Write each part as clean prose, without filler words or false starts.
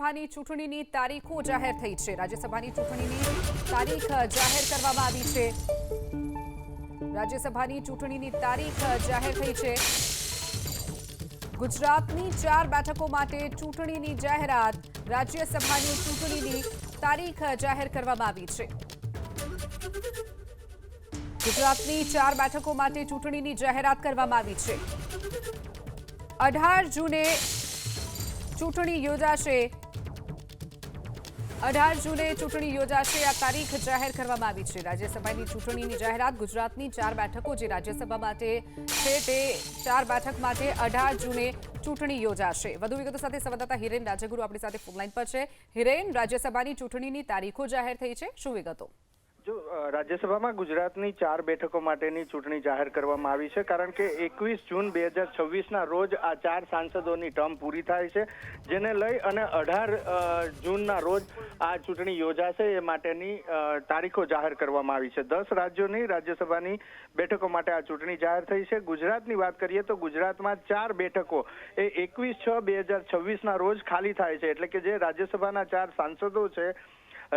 રાજ્યસભાની ચૂંટણીની તારીખો જાહેર થઈ છે. રાજ્યસભાની ચૂંટણીની તારીખ જાહેર કરવામાં આવી છે. રાજ્યસભાની ચૂંટણીની તારીખ જાહેર થઈ છે. ગુજરાતની 4 બેઠકો માટે ચૂંટણીની જાહેરાત. રાજ્યસભાની ચૂંટણીની તારીખ જાહેર કરવામાં આવી છે. ગુજરાતની 4 બેઠકો માટે ચૂંટણીની જાહેરાત કરવામાં આવી છે. 18 જૂને ચૂંટણી યોજાશે. 18 જૂને ચૂંટણી યોજાશે. આ તારીખ જાહેર કરવામાં આવી છે. રાજ્યસભાની ચૂંટણીની જાહેરાત. ગુજરાતની 4 બેઠકો જે રાજ્યસભા માટે છે તે 4 બેઠક માટે 18 જૂને ચૂંટણી યોજાશે. વધુ વિગતો સાથે સંવાદદાતા હિરેન રાજગુરુ આપણી સાથે ફોનલાઈન પર છે. હિરેન, રાજ્યસભાની ચૂંટણીની તારીખો જાહેર થઈ છે, શું વિગતો? જો રાજ્યસભામાં ગુજરાતની 4 બેઠકો માટેની ચૂંટણી જાહેર કરવામાં આવી છે, કારણ કે 21 જૂન 2026ના રોજ આ 4 સાંસદોની ટર્મ પૂરી થાય છે, જેને લઈ અને 18 જૂનના રોજ આ ચૂંટણી યોજાશે એ માટેની તારીખો જાહેર કરવામાં આવી છે. 10 રાજ્યોની રાજ્યસભાની બેઠકો માટે આ ચૂંટણી જાહેર થઈ છે. ગુજરાતની વાત કરીએ તો ગુજરાતમાં 4 બેઠકો એ 21/6/2026ના રોજ ખાલી થાય છે, એટલે કે જે રાજ્યસભાના 4 સાંસદો છે,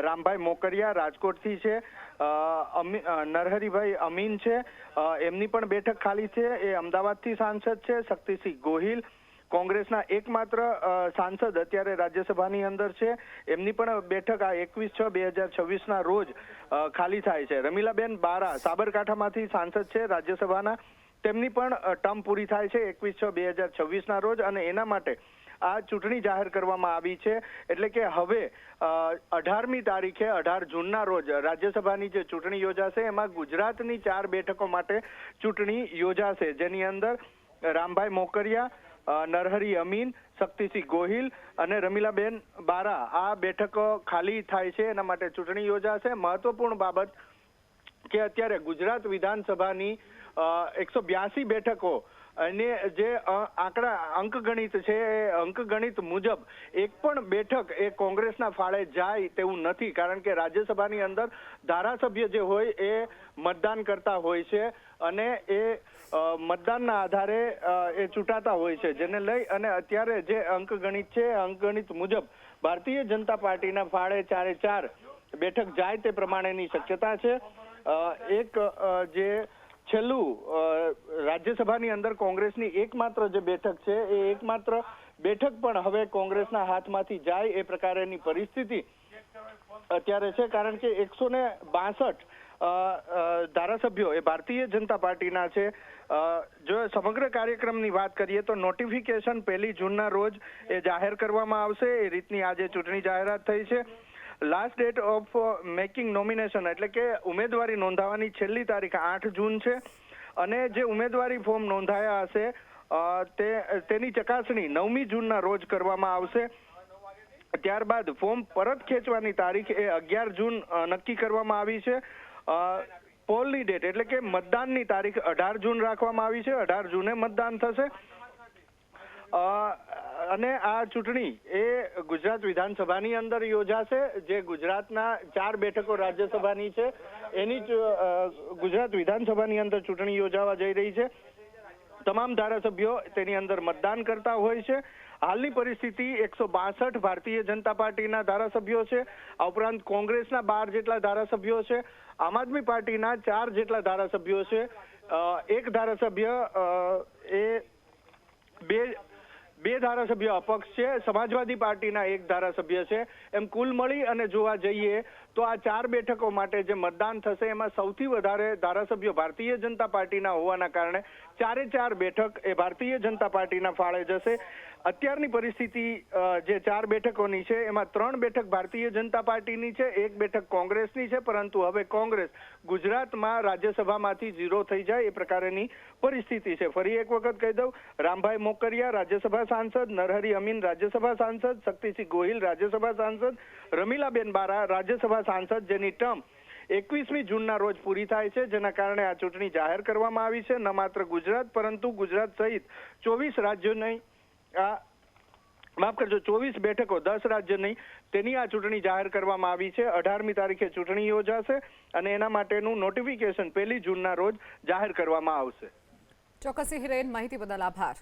રામભાઈ મોકરિયા રાજકોટથી છે, નરહરીભાઈ અમીન છે, એમની પણ બેઠક ખાલી છે. એ અમદાવાદથી સાંસદ છે. શક્તિસિંહ ગોહિલ કોંગ્રેસના એકમાત્ર સાંસદ અત્યારે રાજ્યસભાની અંદર છે, એમની પણ બેઠક આ 21/6/2026ના રોજ ખાલી થાય છે. રમીલાબેન બારા સાબરકાંઠામાંથી સાંસદ છે રાજ્યસભાના, તેમની પણ ટર્મ પૂરી થાય છે 21/6/2026ના રોજ, અને એના માટે આ ચૂંટણી જાહેર કરવામાં આવી છે. એટલે કે હવે 18મી તારીખે 18 જૂનના રોજ રાજ્યસભાની જે ચૂંટણી યોજાશે એમાં ગુજરાતની 4 બેઠકો માટે ચૂંટણી યોજાશે, જેની અંદર રામભાઈ મોકરિયા, નરહરી અમીન, શક્તિસિંહ ગોહિલ અને રમીલાબેન બારા આ બેઠકો ખાલી થાય છે, એના માટે ચૂંટણી યોજાશે. મહત્વપૂર્ણ બાબત કે અત્યારે ગુજરાત વિધાનસભાની 182 બેઠકો અને જે અંકગણિત છે એ અંકગણિત મુજબ એક પણ બેઠક એ કોંગ્રેસના ફાળે જાય તેવું નથી, કારણ કે રાજ્યસભાની અંદર ધારાસભ્ય જે હોય એ મતદાન કરતા હોય છે અને એ મતદાનના આધારે એ ચૂંટાતા હોય છે, જેને લઈ અને અત્યારે જે અંકગણિત છે અંકગણિત મુજબ ભારતીય જનતા પાર્ટીના ફાળે 4 બેઠક જાય તે પ્રમાણેની શક્યતા છે. એક જે છેલ્લું રાજ્યસભાની અંદર કોંગ્રેસની એકમાત્ર જે બેઠક છે એ એકમાત્ર બેઠક પણ હવે કોંગ્રેસના હાથમાંથી જાય એ પ્રકારેની પરિસ્થિતિ અત્યારે છે, કારણ કે 162 ધારાસભ્યો એ ભારતીય જનતા પાર્ટીના છે. જો સમગ્ર કાર્યક્રમની વાત કરીએ તો નોટિફિકેશન 1 જૂનના રોજ એ જાહેર કરવામાં આવશે, એ રીતની આજે ચૂંટણી જાહેરાત થઈ છે. Last date of making nomination એટલે કે ઉમેદવારી નોંધાવવાની છેલ્લી તારીખ 8 જૂન છે, અને જે ઉમેદવારી ફોર્મ નોંધાયા હશે તેની ચકાસણી 9મી જૂનના રોજ કરવામાં આવશે. ત્યારબાદ ફોર્મ પરત ખેંચવાની તારીખ એ 11 જૂન નક્કી કરવામાં આવી છે. પોલની ડેટ એટલે કે મતદાનની તારીખ 18 જૂન રાખવામાં આવી છે. 18 જૂને મતદાન થશે. અને આ ચૂંટણી એ ગુજરાત વિધાનસભાની અંદર યોજાશે. જે ગુજરાતના 4 બેઠકો રાજ્યસભાની છે એની ગુજરાત વિધાનસભાની અંદર ચૂંટણી યોજાવા જઈ રહી છે. તમામ ધારાસભ્યો તેની અંદર મતદાન કરતા હોય છે. હાલની પરિસ્થિતિ 162 ભારતીય જનતા પાર્ટીના ધારાસભ્યો છે. આ ઉપરાંત કોંગ્રેસના 12 જેટલા ધારાસભ્યો છે. આમ આદમી પાર્ટીના 4 જેટલા ધારાસભ્યો છે. એક ધારાસભ્ય એ બે ધારાસભ્ય અપક્ષ છે. સમાજવાદી પાર્ટીના 1 ધારાસભ્ય છે. એમ કુલ મળી અને જોવા જઈએ તો આ 4 બેઠકો માટે જે મતદાન થશે એમાં સૌથી વધારે ધારાસભ્યો ભારતીય જનતા પાર્ટીના હોવાના કારણે 4 બેઠક એ ભારતીય જનતા પાર્ટીના ફાળે જશે. અત્યારની પરિસ્થિતિ જે 4 બેઠકોની છે એમાં 3 બેઠક ભારતીય જનતા પાર્ટીની છે, 1 બેઠક કોંગ્રેસની છે, પરંતુ હવે કોંગ્રેસ ગુજરાતમાં રાજ્યસભામાંથી 0 થઈ જાય એ પ્રકારેની પરિસ્થિતિ છે. ફરી એક વખત કહી દઉં, રામભાઈ મોકરિયા રાજ્યસભા સાંસદ, નરહરી અમીન રાજ્યસભા સાંસદ, શક્તિસિંહ ગોહિલ રાજ્યસભા સાંસદ, રમીલાબેન બારા રાજ્યસભા સાંસદ, જેની ટર્મ 21મી જૂનના રોજ પૂરી થાય છે, જેના કારણે આ ચૂંટણી જાહેર કરવામાં આવી છે. ન માત્ર ગુજરાત પરંતુ ગુજરાત સહિત 24 રાજ્યોની 24 બેઠકો 10 રાજ્યની તેની આ ચૂંટણી જાહેર કરવામાં આવી છે. 18મી તારીખે ચૂંટણી યોજાશે અને એના માટેનું નોટિફિકેશન 1 જૂનના રોજ જાહેર કરવામાં આવશે. ચોક્કસ હિરેન, માહિતી બદલ આભાર.